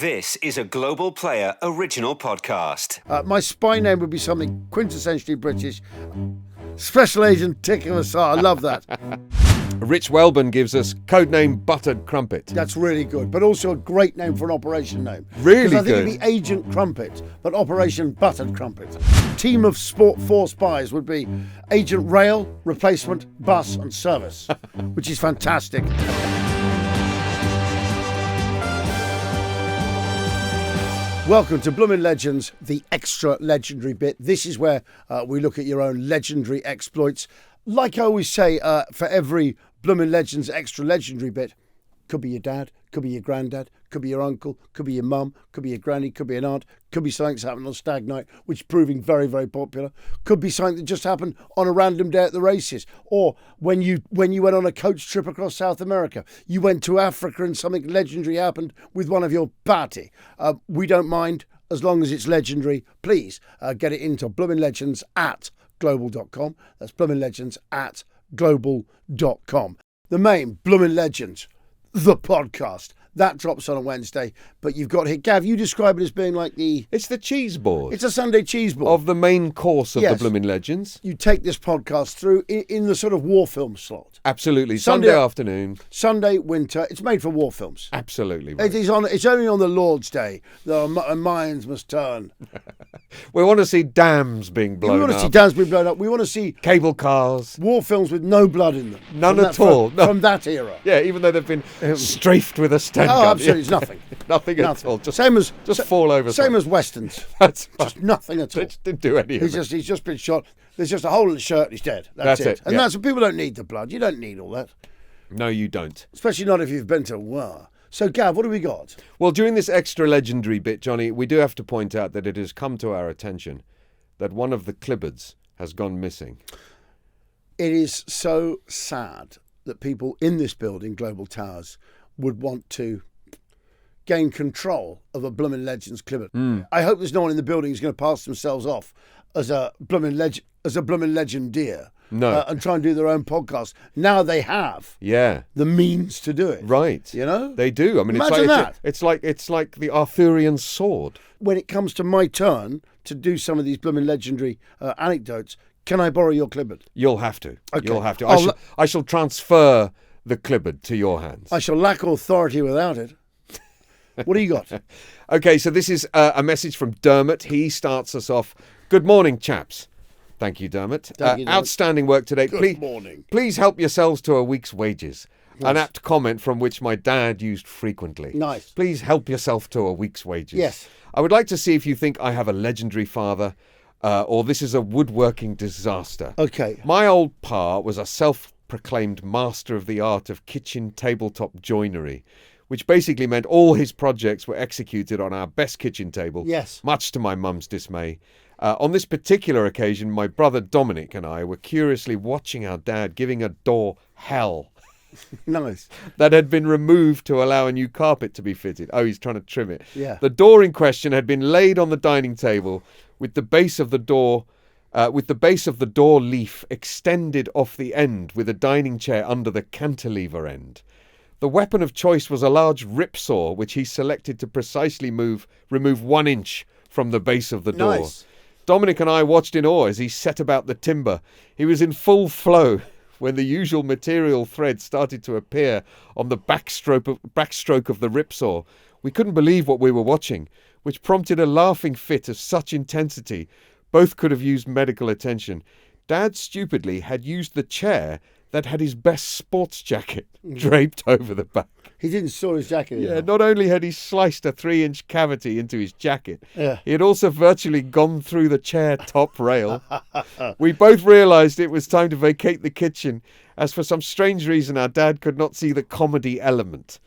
This is a Global Player original podcast. My spy name would be something quintessentially British. Special Agent Tickler. I love that. Rich Welburn gives us Codename Buttered Crumpet. That's really good, but also a great name for an operation name. Really good. I think good. it'd be Agent Crumpet, but Operation Buttered Crumpet. Team of four spies would be Agent Rail, Replacement, Bus and Service, which is fantastic. Welcome to Bloomin Legends, the extra legendary bit. This is where we look at your own legendary exploits. Like I always say, for every Bloomin Legends extra legendary bit, could be your dad, could be your granddad, could be your uncle, could be your mum, could be your granny, could be an aunt, could be something that's happened on Stag Night, which is proving very, very popular. Could be something that just happened on a random day at the races, or when you went on a coach trip across South America, you went to Africa and something legendary happened with one of your party. We don't mind as long as it's legendary. Please get it into Bloomin Legends at global.com. That's Bloomin Legends at global.com. The main Bloomin Legends, the podcast. That drops on a Wednesday, but you've got here. Gav, you describe it as being like the... It's the cheese board. It's a Sunday cheese board. Of the main course of Yes. the Bloomin Legends. You take this podcast through in the sort of war film slot. Absolutely. Sunday afternoon. Sunday, winter. It's made for war films. Absolutely right. It's only on the Lord's Day that our minds must turn. We want to see dams being blown up. We want to see dams being blown up. We want to see cable cars. war films with no blood in them. None From at all. No. From that era. Yeah, even though they've been strafed with a Sten Oh, gun. absolutely. It's nothing. Nothing at all. Just fall over. Same as Westerns. That's Just nothing at all. Didn't do any of it. He's just been shot. There's just a hole in the shirt. He's dead. That's it. And that's what people don't need the blood. You don't need all that. No, you don't. Especially not if you've been to war. So, Gav, what do we got? Well, during this extra legendary bit, Johnny, we do have to point out that it has come to our attention that one of the Clibbards has gone missing. It is so sad that people in this building, Global Towers, would want to gain control of a Bloomin Legends Clibbard. I hope there's no one in the building who's going to pass themselves off as a Bloomin Legend dear. No. And try and do their own podcast. Now they have the means to do it. Right. You know? They do. I mean, Imagine that. It's like the Arthurian sword. When it comes to my turn to do some of these Bloomin Legendary anecdotes, can I borrow your Clibbard? You'll have to. Okay. You'll have to. I shall transfer the Clibbard to your hands. I shall lack authority without it. What do you got? Okay, so this is a message from Dermot. He starts us off. Good morning, chaps. Thank you, Dermot. Thank you, Dermot. Outstanding work today. Good morning. Please help yourselves to a week's wages. Nice. An apt comment from which my dad used frequently. Nice. Please help yourself to a week's wages. Yes. I would like to see if you think I have a legendary father or this is a woodworking disaster. Okay. My old pa was a self-proclaimed master of the art of kitchen tabletop joinery, which basically meant all his projects were executed on our best kitchen table, Yes. much to my mum's dismay. On this particular occasion, my brother Dominic and I were curiously watching our dad giving a door hell Nice. that had been removed to allow a new carpet to be fitted. Oh, he's trying to trim it. Yeah. The door in question had been laid on the dining table with the base of the door leaf extended off the end with a dining chair under the cantilever end. The weapon of choice was a large rip saw, which he selected to precisely remove 1 inch from the base of the door. Nice. Dominic and I watched in awe as he set about the timber. He was in full flow when the usual material thread started to appear on the backstroke of the rip saw. We couldn't believe what we were watching, which prompted a laughing fit of such intensity. Both could have used medical attention. Dad stupidly had used the chair that had his best sports jacket draped over the back. He didn't saw his jacket. Yeah, not only had he sliced a 3-inch cavity into his jacket, Yeah. he had also virtually gone through the chair top rail. We both realised it was time to vacate the kitchen, as for some strange reason our dad could not see the comedy element.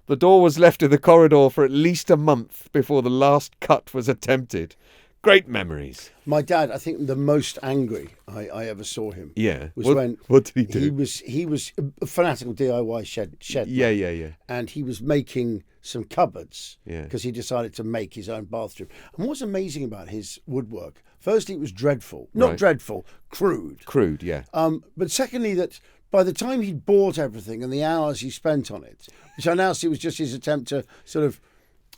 The door was left in the corridor for at least a month before the last cut was attempted. Great memories. My dad, I think the most angry I ever saw him. Yeah. Was What- when what did he do? He was a fanatical DIY shed. Yeah. And he was making some cupboards. Yeah. Because he decided to make his own bathroom. And what's amazing about his woodwork? Firstly, it was dreadful. Not Right. dreadful, crude. Crude, yeah. But secondly, that by the time he'd bought everything and the hours he spent on it, which I now see was just his attempt to sort of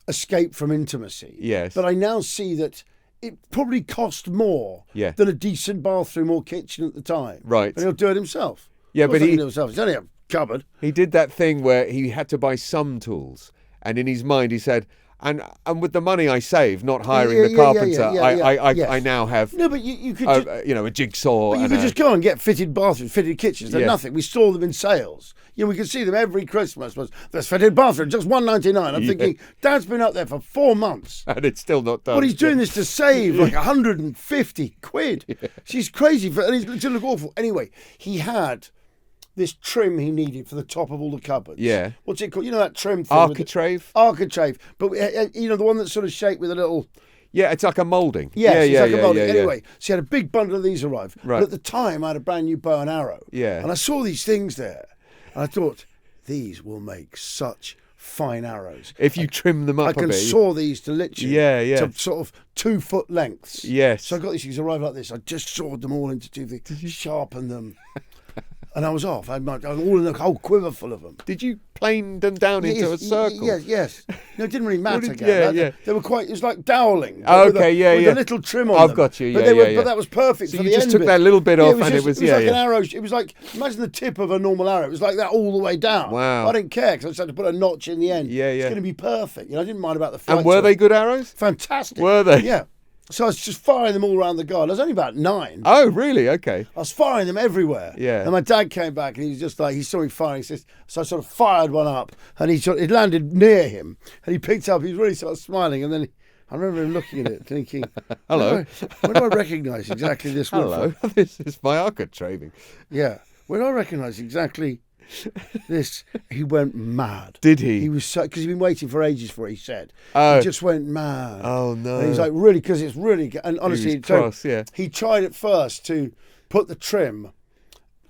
escape from intimacy. Yes. But I now see that it probably cost more Yeah. than a decent bathroom or kitchen at the time. Right. And he'll do it himself. Yeah, Of course but he can do it himself. It's only a cupboard. He did that thing where he had to buy some tools, and in his mind he said, "And with the money I save, not hiring the carpenter, I now have No, but you could a jigsaw." But you and could just go and get fitted bathrooms, fitted kitchens. They're Yeah. nothing. We saw them in sales. We could see them every Christmas. There's fitted bathroom, just $1.99. I'm thinking, Dad's been up there for 4 months. and it's still not done. But he's doing this to save like 150 quid. Yeah. She's crazy and he's to look awful. Anyway, he had this trim he needed for the top of all the cupboards. Yeah. What's it called? You know that trim thing? Architrave? Architrave. But, the one that's sort of shaped with a little... Yeah, it's like a moulding. Yes, it's like a molding. Yeah. Anyway, so he had a big bundle of these arrive. Right. But at the time, I had a brand new bow and arrow. Yeah. And I saw these things there. And I thought, these will make such fine arrows. If you trim them up I a can bit. saw these to literally Yeah. to sort of 2 foot lengths. Yes. So I got these things arrive like this. I just sawed them all into 2 feet, sharpened them. And I was off. I was all in a whole quiver full of them. Did you plane them down into a circle? Yes. No, it didn't really matter. Yeah. They were quite. It was like doweling. Okay, with a little trim on them. I've got you. But Yeah. But that was perfect. So for you the just end took bit. that little bit off, it was and just, it was like an yeah. arrow. It was like, imagine the tip of a normal arrow. It was like that all the way down. Wow. I didn't care because I just had to put a notch in the end. Yeah. It's going to be perfect. I didn't mind about the flight. And were they good arrows? Fantastic? Were they? Yeah. So I was just firing them all around the garden. I was only about 9. Oh, really? Okay. I was firing them everywhere. Yeah. And my dad came back and he was just like, he saw me firing. So I sort of fired one up and it landed near him. And he picked up, he was really sort of smiling. And then I remember him looking at it thinking, hello. When do I recognise exactly this word? Hello. This is my architraving. Yeah. When do I recognise exactly this? He went mad. Did he? He was so, because he'd been waiting for ages for it, he said. Oh. He just went mad. Oh, no. And he was like, really, because it's really, and honestly, He was cross, yeah. he tried at first to put the trim,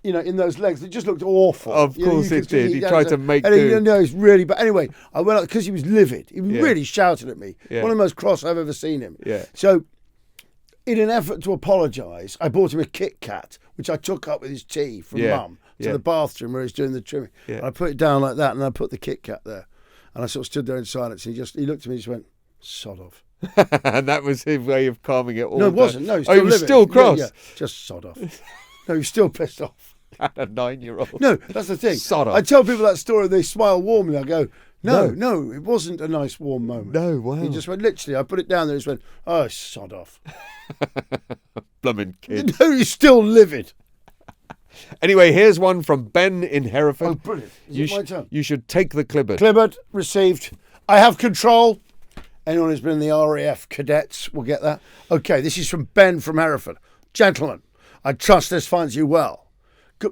in those legs. It just looked awful. Of course it did. He tried to make do. It's really, but anyway, I went up because he was livid. He Yeah. really shouted at me. Yeah. One of the most cross I've ever seen him. Yeah. So, in an effort to apologise, I bought him a Kit Kat, which I took up with his tea from Mum to the bathroom where he's doing the trimming. Yeah. And I put it down like that, and I put the Kit Kat there. And I sort of stood there in silence, and he looked at me and just went, sod off. And that was his way of calming it all No, it down. wasn't. No, He was still cross. Yeah, just sod off. No, he was still pissed off. A 9-year-old. No, that's the thing. Sod off. I tell people that story, they smile warmly. I go, no, it wasn't a nice warm moment. No, wow. He just went, literally, I put it down there, he just went, oh, sod off. Bloomin' kid. No, he's still livid. Anyway, here's one from Ben in Hereford. Oh, brilliant. Is it my turn? You should take the clibbard. Clibbard, received. I have control. Anyone who's been in the RAF cadets will get that. Okay, this is from Ben from Hereford. Gentlemen, I trust this finds you well.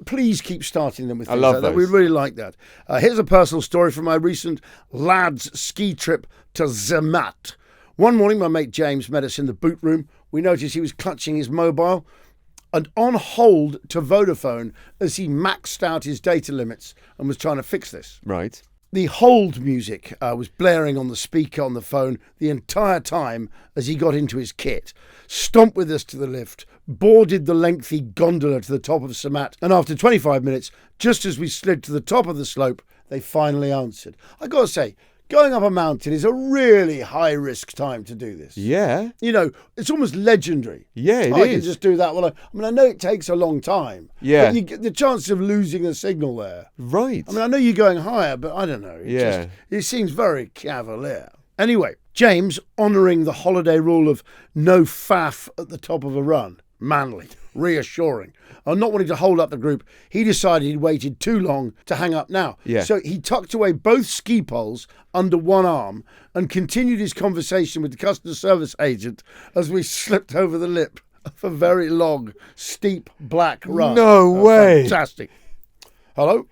Please keep starting them with things love like that. those. We really like that. Here's a personal story from my recent lads ski trip to Zermatt. One morning, my mate James met us in the boot room. We noticed he was clutching his mobile and on hold to Vodafone as he maxed out his data limits and was trying to fix this. Right. The hold music was blaring on the speaker on the phone the entire time as he got into his kit, stomped with us to the lift, boarded the lengthy gondola to the top of Zermatt, and after 25 minutes, just as we slid to the top of the slope, they finally answered. I got to say, going up a mountain is a really high-risk time to do this. Yeah. It's almost legendary. Yeah, it I can is. just do that. Well, I know it takes a long time. Yeah. But you get the chances of losing the signal there. Right. I know you're going higher, but I don't know. It seems very cavalier. Anyway, James, honouring the holiday rule of no faff at the top of a run, manly, reassuring, and not wanting to hold up the group, he decided he'd waited too long to hang up now. Yeah. So he tucked away both ski poles under one arm and continued his conversation with the customer service agent as we slipped over the lip of a very long, steep black run. No way. Fantastic. Hello?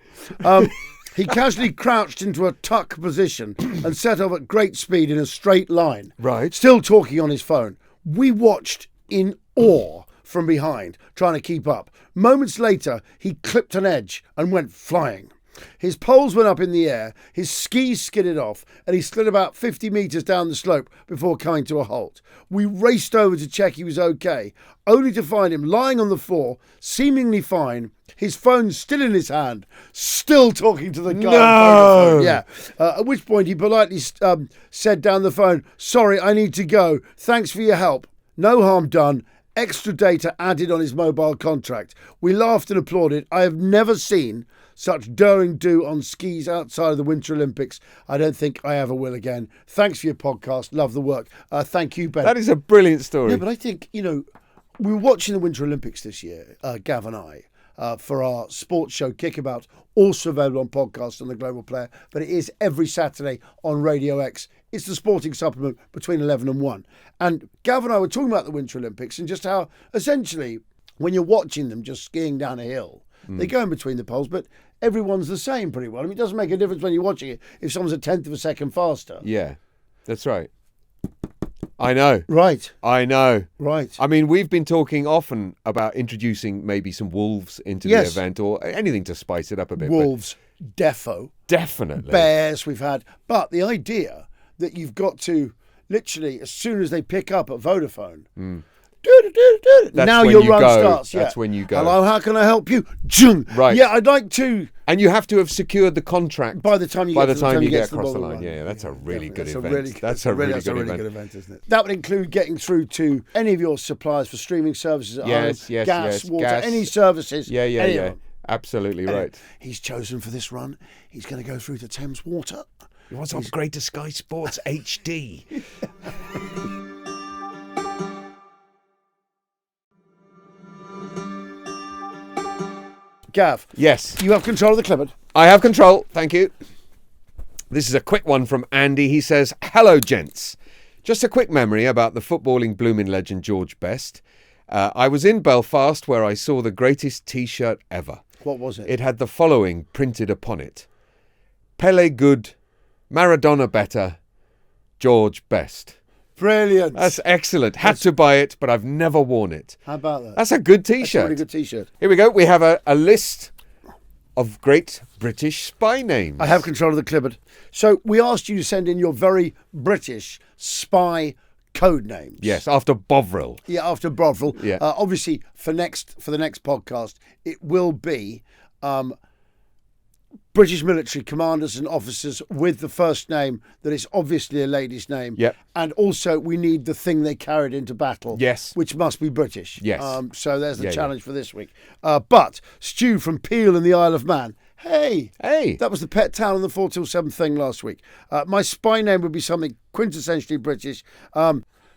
He casually crouched into a tuck position and set off at great speed in a straight line. Right. Still talking on his phone. We watched in awe from behind, trying to keep up. Moments later, he clipped an edge and went flying. His poles went up in the air, his skis skidded off, and he slid about 50 metres down the slope before coming to a halt. We raced over to check he was okay, only to find him lying on the floor, seemingly fine, his phone still in his hand, still talking to the guy. No! Yeah. At which point he politely said down the phone, "Sorry, I need to go. Thanks for your help. No harm done. Extra data added on his mobile contract." We laughed and applauded. I have never seen such daring do on skis outside of the Winter Olympics. I don't think I ever will again. Thanks for your podcast. Love the work. Thank you, Ben. That is a brilliant story. Yeah, but I think, we were watching the Winter Olympics this year, Gav and I, for our sports show Kickabout, also available on podcast on the Global Player, but it is every Saturday on Radio X. It's the sporting supplement between 11 and 1. And Gav and I were talking about the Winter Olympics and just how, essentially, when you're watching them just skiing down a hill, they go in between the poles, but everyone's the same pretty well. I mean, it doesn't make a difference when you're watching it if someone's a tenth of a second faster. Yeah, that's right. I know. Right. I know. Right. I mean, we've been talking often about introducing maybe some wolves into the event or anything to spice it up a bit. Wolves, defo. Definitely. Bears we've had. But the idea that you've got to literally, as soon as they pick up at Vodafone, now your run starts. That's when you go. Hello, how can I help you? Right. Yeah, I'd like to. And you have to have secured the contract by the time you get across the line. Yeah, that's a really good event. That's a really good event, isn't it? That would include getting through to any of your suppliers for streaming services at home. Gas, water, any services. Yeah. Absolutely right. He's chosen for this run. He's going to go through to Thames Water. He wants to upgrade to Sky Sports HD. Gav. Yes. You have control of the Clipboard. I have control. Thank you. This is a quick one from Andy. He says, "Hello, gents. Just a quick memory about the footballing Bloomin Legend George Best. I was in Belfast where I saw the greatest T-shirt ever. What was it? It had the following printed upon it. Pele good, Maradona better, George Best." Brilliant. That's excellent. Had to buy it, but I've never worn it. How about that? That's a good T-shirt. That's a really good T-shirt. Here we go. We have a list of great British spy names. I have control of the Clipboard. So we asked you to send in your very British spy code names. Yes, after Bovril. Yeah, after Bovril. Yeah. Obviously, for the next podcast, it will be British military commanders and officers with the first name that is obviously a lady's name. Yep. And also we need the thing they carried into battle. Yes. Which must be British. Yes. So there's the challenge for this week. But Stu from Peel in the Isle of Man. Hey. That was the pet town on the 4 till 7 thing last week. My spy name would be something quintessentially British.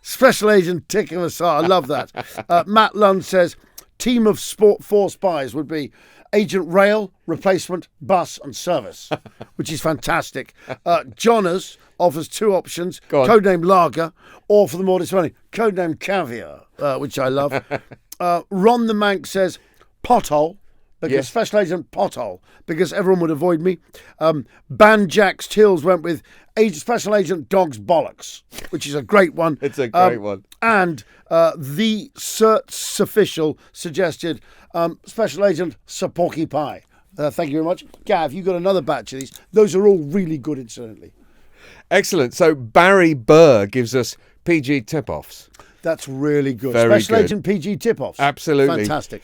Special Agent Tikavasar. I love that. Matt Lund says, team of four spies would be Agent Rail, Replacement, Bus and Service, which is fantastic. Johners offers two options, codename Lager, or for the more discerning, codename Caviar, which I love. Ron the Mank says Pothole, because Special Agent Pothole, because everyone would avoid me. Banjax Tills went with Special Agent Dog's Bollocks, which is a great one. It's a great one. And the Certs official suggested Special Agent Sir Porky Pie. Thank you very much. Gav, you got another batch of these. Those are all really good, incidentally. Excellent. So Barry Burr gives us PG tip-offs. That's really good. Very Special good. Agent PG tip-offs. Absolutely. Fantastic.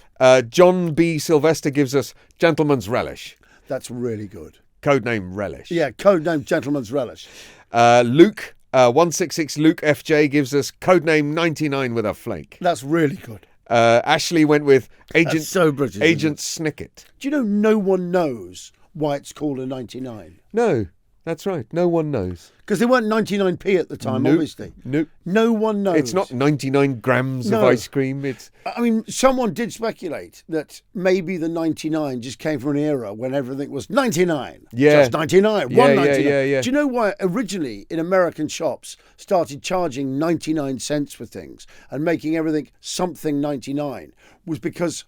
John B. Sylvester gives us Gentleman's Relish. That's really good. Codename Relish. Yeah, codename Gentleman's Relish. Luke, 166 Luke FJ gives us codename 99 with a flake. That's really good. Ashley went with Agent so British, Agent Snicket. Do you know no one knows why it's called a 99? No, that's right. No one knows. Because they weren't 99p at the time, obviously. Nope. No one knows. It's not 99 grams of ice cream. I mean, someone did speculate that maybe the 99 just came from an era when everything was 99. Yeah. Just 99. Yeah, 199. yeah. Do you know why originally in American shops started charging 99 cents for things and making everything something 99? Was because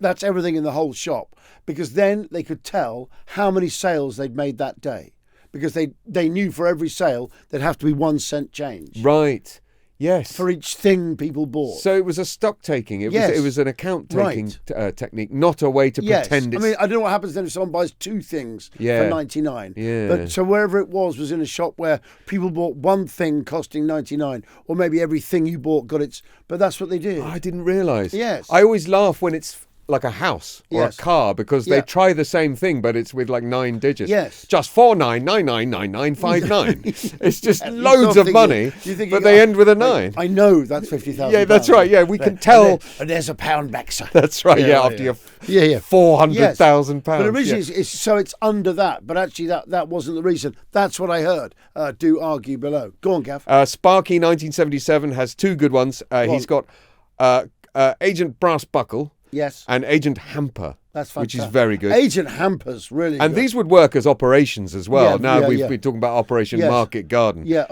that's everything in the whole shop. Because then they could tell how many sales they'd made that day. Because they knew for every sale there'd have to be 1 cent change. Right. Yes. for each thing people bought. So it was a stock taking. Yes. It was an account taking Right. technique, not a way to Yes, pretend it's. I mean, I don't know what happens then if someone buys two things Yeah. for 99. Yeah. But so wherever it was in a shop where people bought one thing costing 99, or maybe everything you bought got its. But that's what they did. I didn't realise. Yes. I always laugh when it's like a house or Yes. a car because Yeah. they try the same thing, but it's with like 9 digits. Yes. Just 49999959. It's just Yeah, you loads start of money, you think but they end with a 9. I know that's 50,000. Yeah, that's right. Yeah, we can And tell. there's a pound back side. That's right. Yeah, Yeah, after yeah. your Yeah. £400,000. But originally, it's under that. But actually, that wasn't the reason. That's what I heard. Do argue below. Go on, Gav. Sparky 1977 has 2 good ones. He's got Agent Brass Buckle Yes, and Agent Hamper. that's which fantastic. is very good. Agent Hampers, really. And good. these would work as operations as well. Yeah, Now yeah, we've yeah. been talking about Operation Yes. Market Garden. Yeah,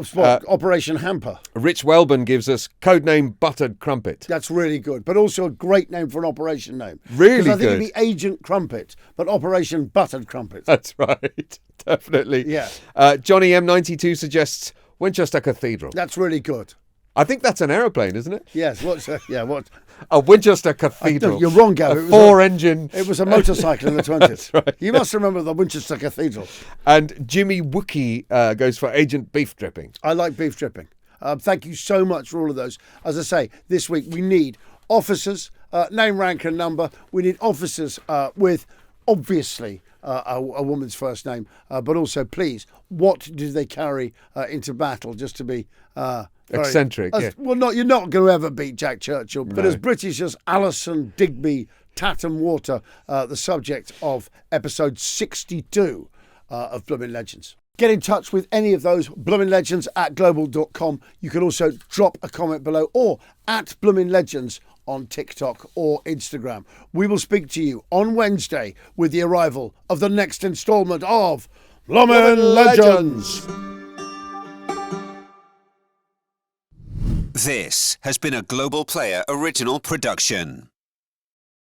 Operation Hamper. Rich Welburn gives us codename Buttered Crumpet. That's really good, but also a great name for an operation name. Really 'Cause I think good. it'd be Agent Crumpet, but Operation Buttered Crumpet. That's right. Definitely. Yeah. Johnny M92 suggests Winchester Cathedral. That's really good. I think that's an aeroplane, isn't it? Yes. What? A Winchester Cathedral. You're wrong, Gav. A 4-engine. It was a motorcycle in the 20s. That's right. You must remember the Winchester Cathedral. And Jimmy Wookie goes for Agent Beef Dripping. I like beef dripping. Thank you so much for all of those. As I say, this week we need officers, name, rank and number. We need officers with, obviously, a woman's first name, but also, please, what do they carry into battle, just to be... Eccentric, yeah. Well, you're not going to ever beat Jack Churchill, but as British as Alison Digby Tatham Water, the subject of episode 62 of Bloomin Legends. Get in touch with any of those, bloominlegends@global.com. You can also drop a comment below or at Bloomin Legends on TikTok or Instagram. We will speak to you on Wednesday with the arrival of the next instalment of Bloomin Legends. This has been a Global Player original production.